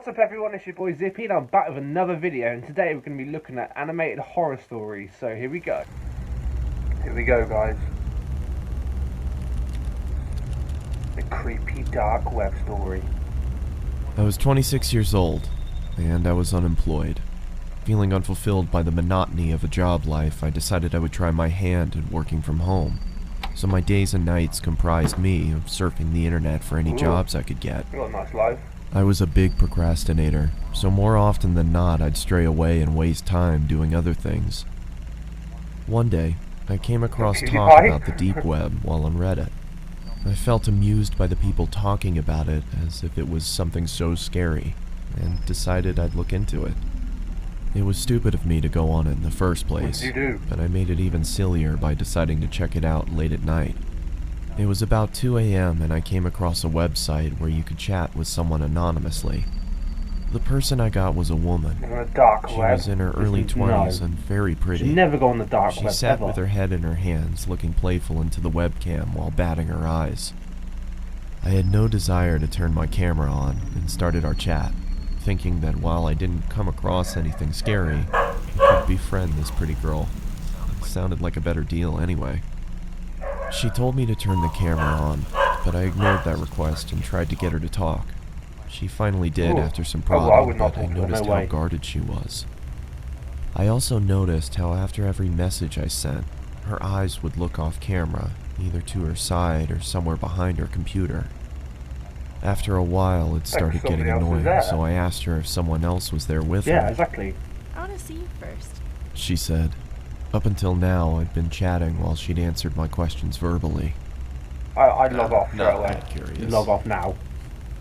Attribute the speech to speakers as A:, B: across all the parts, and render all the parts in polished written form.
A: What's up everyone, it's your boy Zippy and I'm back with another video, and today we're going to be looking at animated horror stories, so here we go. Here we go guys. The creepy dark web story.
B: I was 26 years old, and I was unemployed. Feeling unfulfilled by the monotony of a job life, I decided I would try my hand at working from home. So my days and nights comprised me of surfing the internet for any jobs I could get.
A: You got a nice life.
B: I was a big procrastinator, so more often than not I'd stray away and waste time doing other things. One day, I came across talk about the deep web while on Reddit. I felt amused by the people talking about it as if it was something so scary, and decided I'd look into it. It was stupid of me to go on it in the first place, but I made it even sillier by deciding to check it out late at night. It was about 2 a.m. and I came across a website where you could chat with someone anonymously. The person I got was a woman. She was in her early 20s and very pretty.
A: Never go on the dark web.
B: She sat with her head in her hands, looking playful into the webcam while batting her eyes. I had no desire to turn my camera on and started our chat, thinking that while I didn't come across anything scary, I could befriend this pretty girl. It sounded like a better deal anyway. She told me to turn the camera on, but I ignored that request and tried to get her to talk. She finally did after some prodding, but I noticed how guarded she was. I also noticed how after every message I sent, her eyes would look off camera, either to her side or somewhere behind her computer. After a while, it started getting annoying, so I asked her if someone else was there with her.
A: Yeah, exactly.
C: I want to see you first.
B: She said. Up until now, I'd been chatting while she'd answered my questions verbally.
A: I'd log off straight
B: Not
A: away.
B: that curious.
A: Log off now.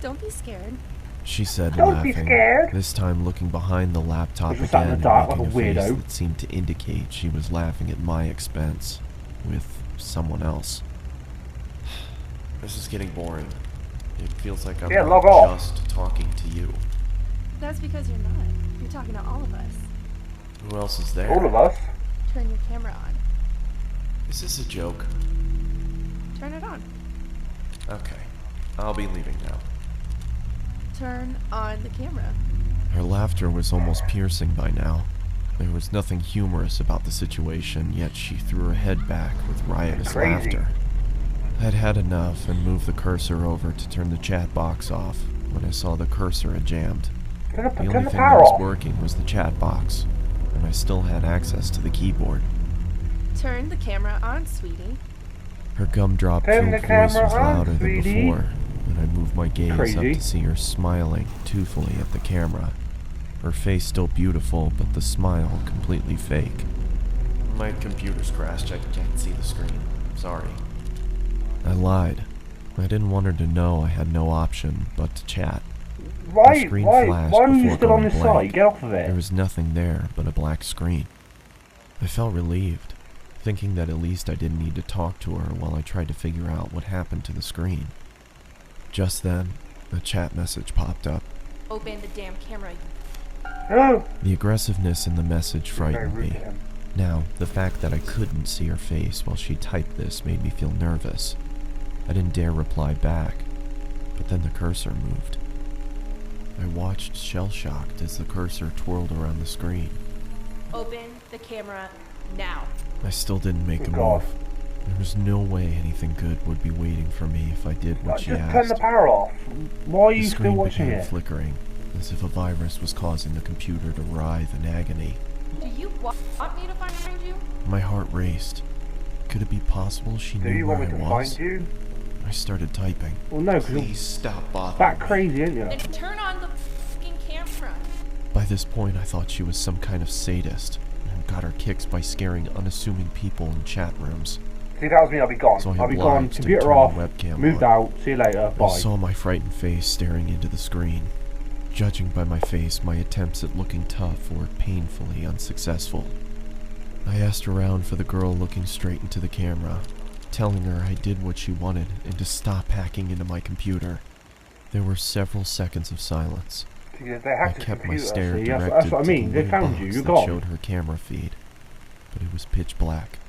C: Don't be scared.
B: She said,
A: Don't
B: laughing,
A: be scared.
B: this time looking behind the laptop
A: Just sat in
B: again
A: the dark
B: and
A: like a
B: making a face
A: weirdo.
B: that seemed to indicate she was laughing at my expense, with someone else. This is getting boring. It feels like I'm
A: log off.
B: just talking to you.
C: That's because you're not. You're talking to all of us.
B: Who else is there?
A: All of us?
C: Turn your camera on.
B: Is this a joke?
C: Turn it on.
B: Okay, I'll be leaving now.
C: Turn on the camera.
B: Her laughter was almost piercing by now. There was nothing humorous about the situation, yet she threw her head back with riotous laughter. I'd had enough and moved the cursor over to turn the chat box off when I saw the cursor had jammed. The only thing that was working was the chat box, and I still had access to the keyboard.
C: Turn the camera on, sweetie.
B: Her gumdrop-filled voice was louder than before, and I moved my gaze up to see her smiling toothfully at the camera. Her face still beautiful, but the smile completely fake. My computer's crashed. I can't see the screen. Sorry. I lied. I didn't want her to know I had no option but to chat.
A: Why are you still on this site? Get off of it.
B: There was nothing there but a black screen. I felt relieved, thinking that at least I didn't need to talk to her while I tried to figure out what happened to the screen. Just then, a chat message popped up.
C: Open the damn camera.
B: The aggressiveness in the message frightened me. Now, the fact that I couldn't see her face while she typed this made me feel nervous. I didn't dare reply back, but then the cursor moved. I watched shell-shocked as the cursor twirled around the screen.
C: Open the camera now.
B: I still didn't make a move. There was no way anything good would be waiting for me if I did what she asked.
A: Just turn the power off. Why are you still watching
B: it? The screen began
A: it?
B: flickering, as if a virus was causing the computer to writhe in agony.
C: Do you want me to find you?
B: My heart raced. Could it be possible she knew where I was?
A: Do you want me to find you?
B: I started typing.
A: Well, no, because
B: Please stop bothering
A: that
B: me.
A: crazy, ain't you?
C: Then turn on the fucking camera.
B: By this point, I thought she was some kind of sadist, and got her kicks by scaring unassuming people in chat rooms.
A: See, that was me. I'll be gone.
B: So I
A: I'll be gone.
B: obliged and
A: Computer
B: turned
A: off.
B: the webcam
A: Moved
B: on.
A: out. See you later. Bye.
B: I saw my frightened face staring into the screen. Judging by my face, my attempts at looking tough were painfully unsuccessful. I asked around for the girl looking straight into the camera, telling her I did what she wanted and to stop hacking into my computer. There were several seconds of silence. I kept my stare directed
A: that's what I mean.
B: to the
A: They
B: little
A: found you.
B: box
A: You're
B: that
A: gone.
B: showed her camera feed, but it was pitch black.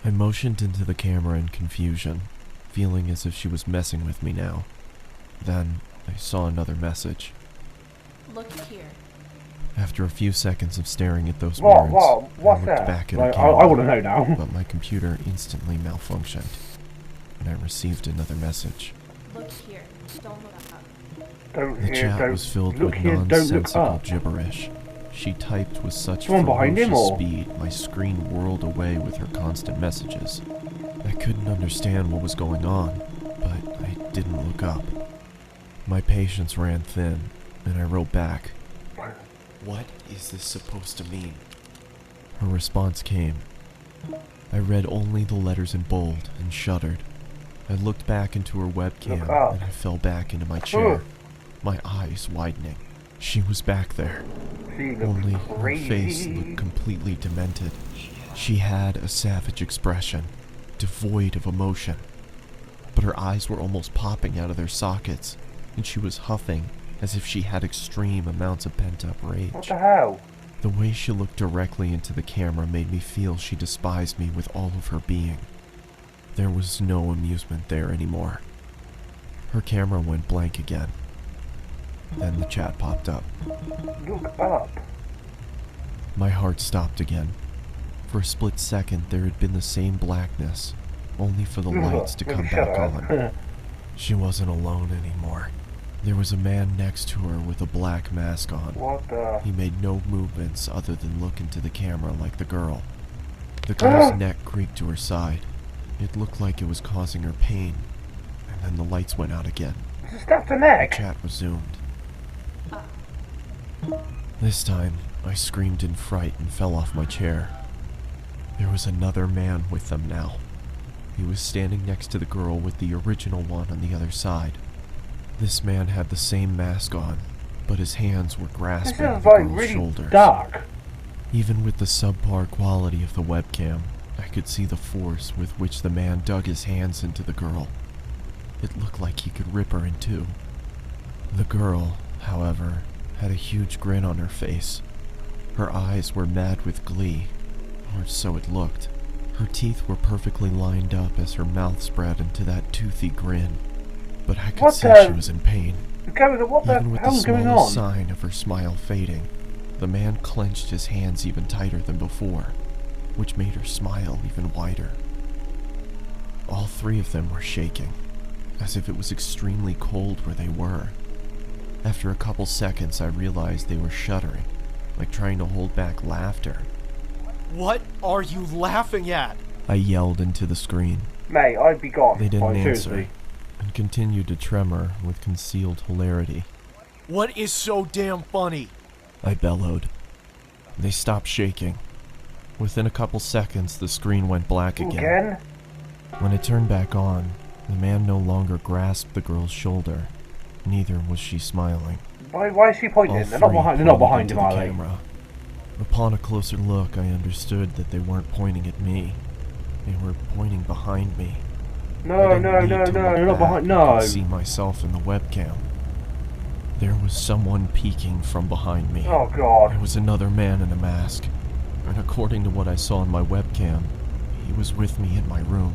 B: I motioned into the camera in confusion, feeling as if she was messing with me now. Then I saw another message.
C: Look here.
B: After a few seconds of staring at those
A: What?
B: words,
A: What's
B: I looked
A: that?
B: back at
A: Like,
B: her
A: I
B: camera,
A: want to know now.
B: but my computer instantly malfunctioned, and I received another message.
C: Look here. Don't look up.
A: Don't
B: The
A: here,
B: chat
A: don't
B: was filled
A: look
B: with
A: here, don't look
B: nonsensical
A: up.
B: gibberish. She typed with such
A: Someone behind him,
B: ferocious
A: or?
B: speed, my screen whirled away with her constant messages. I couldn't understand what was going on, but I didn't look up. My patience ran thin, and I wrote back, "What is this supposed to mean?" Her response came. I read only the letters in bold and shuddered. I looked back into her webcam,
A: Look up.
B: and I fell back into my chair, my eyes widening. She was back there.
A: She
B: Only
A: looks
B: her face
A: crazy.
B: looked completely demented. She had a savage expression, devoid of emotion. But her eyes were almost popping out of their sockets, and she was huffing as if she had extreme amounts of pent-up
A: What
B: rage.
A: the hell?
B: The way she looked directly into the camera made me feel she despised me with all of her being. There was no amusement there anymore. Her camera went blank again. Then the chat popped up.
A: Look up.
B: My heart stopped again. For a split second, there had been the same blackness, only for the lights to come
A: Shut
B: back
A: up.
B: on. She wasn't alone anymore. There was a man next to her with a black mask on.
A: What the?
B: He made no movements other than look into the camera like the girl. The girl's neck creaked to her side. It looked like it was causing her pain, and then the lights went out again.
A: Just snap the
B: The
A: neck.
B: chat resumed. This time, I screamed in fright and fell off my chair. There was another man with them now. He was standing next to the girl with the original one on the other side. This man had the same mask on, but his hands were
A: This
B: grasping
A: is
B: the
A: like
B: girl's
A: really
B: shoulders.
A: dark.
B: Even with the subpar quality of the webcam, I could see the force with which the man dug his hands into the girl. It looked like he could rip her in two. The girl, however, had a huge grin on her face. Her eyes were mad with glee, or so it looked. Her teeth were perfectly lined up as her mouth spread into that toothy grin, but I could
A: What
B: see
A: the-
B: she was in pain.
A: What the
B: Even with the
A: hell's going
B: smallest
A: on?
B: sign of her smile fading, the man clenched his hands even tighter than before, which made her smile even wider. All three of them were shaking, as if it was extremely cold where they were. After a couple seconds, I realized they were shuddering, like trying to hold back laughter.
D: What are you laughing at?
B: I yelled into the screen.
A: Mate, I'd be gone.
B: They didn't
A: Like,
B: answer,
A: seriously.
B: and continued to tremor with concealed hilarity.
D: What is so damn funny?
B: I bellowed. They stopped shaking. Within a couple seconds, the screen went black
A: Again?
B: When it turned back on, the man no longer grasped the girl's shoulder. Neither was she smiling.
A: Why is she pointing?
B: All
A: They're not
B: three
A: behind. They're not
B: pointed
A: behind
B: into
A: him,
B: the
A: are they?
B: camera. Upon a closer look, I understood that they weren't pointing at me. They were pointing behind me. I
A: No,
B: didn't
A: no,
B: need
A: no,
B: to
A: no,
B: look
A: they're not
B: back.
A: behind.
B: I
A: No.
B: could see myself in the webcam. There was someone peeking from behind me.
A: Oh God.
B: There was another man in a mask, and according to what I saw on my webcam, he was with me in my room,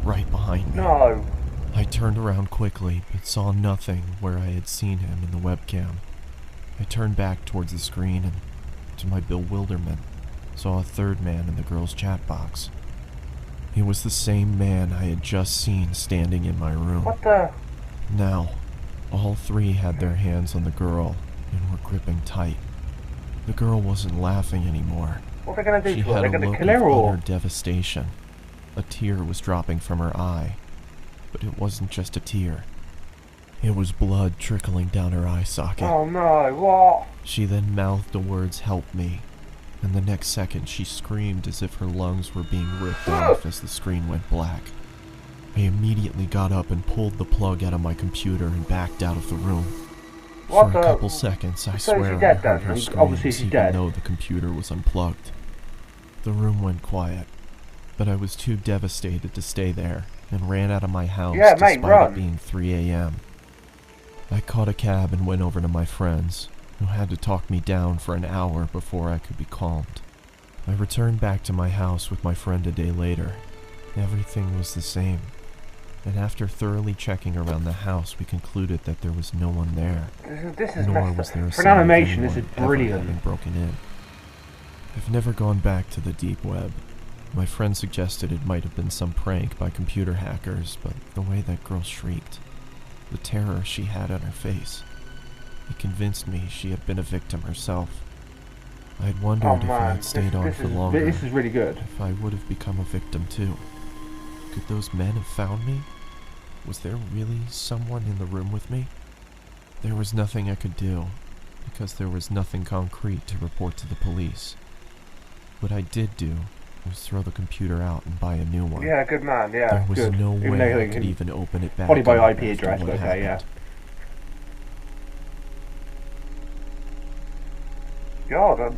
B: right behind me.
A: No.
B: I turned around quickly, but saw nothing where I had seen him in the webcam. I turned back towards the screen and, to my bewilderment, saw a third man in the girl's chat box. He was the same man I had just seen standing in my room.
A: What the?
B: Now, all three had their hands on the girl and were gripping tight. The girl wasn't laughing anymore.
A: What are they gonna do
B: She
A: to her?
B: had
A: They're
B: a
A: gonna
B: look
A: kill her
B: of
A: or?
B: utter devastation. A tear was dropping from her eye, but it wasn't just a tear. It was blood trickling down her eye socket.
A: Oh no! What?
B: She then mouthed the words, "Help me," and the next second she screamed as if her lungs were being ripped off as the screen went black. I immediately got up and pulled the plug out of my computer and backed out of the room.
A: What
B: For a
A: the-
B: couple seconds, I
A: So is
B: swear
A: she
B: I
A: dead
B: heard
A: then?
B: her
A: Obviously
B: screams
A: she's
B: even
A: dead.
B: though the computer was unplugged. The room went quiet, but I was too devastated to stay there and ran out of my house
A: Yeah, mate,
B: despite
A: run.
B: it being 3 a.m. I caught a cab and went over to my friends, who had to talk me down for an hour before I could be calmed. I returned back to my house with my friend a day later. Everything was the same. and after thoroughly checking around the house, we concluded that there was no one there.
A: This is
B: Nor
A: messed
B: was
A: up.
B: there a
A: For an
B: sign of
A: animation, this is
B: anyone ever
A: brilliant.
B: having broken in. I've never gone back to the deep web. My friend suggested it might have been some prank by computer hackers, but the way that girl shrieked, the terror she had on her face, it convinced me she had been a victim herself. I'd wondered
A: Oh
B: if I
A: man,
B: had stayed on for longer,
A: this is really good.
B: if I would have become a victim too. Could those men have found me? Was there really someone in the room with me? There was nothing I could do, because there was nothing concrete to report to the police. What I did do was throw the computer out and buy a new one.
A: Yeah, good man, yeah,
B: There was
A: good.
B: no
A: Even
B: way
A: though
B: I
A: they
B: could
A: can-
B: even open it back
A: Probably by
B: up
A: IP
B: after
A: address,
B: what
A: but okay, yeah.
B: happened.
A: God,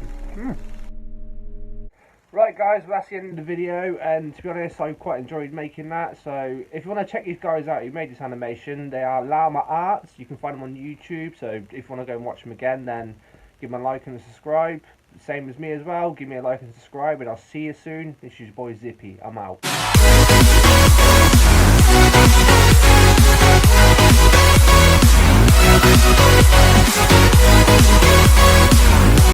A: Right guys, well, that's the end of the video, and to be honest, I quite enjoyed making that. So if you want to check these guys out who made this animation, they are Llama Arts. You can find them on YouTube, so if you want to go and watch them again, then give them a like and a subscribe. Same as me as well, give me a like and subscribe, and I'll see you soon. This is your boy Zippy, I'm out.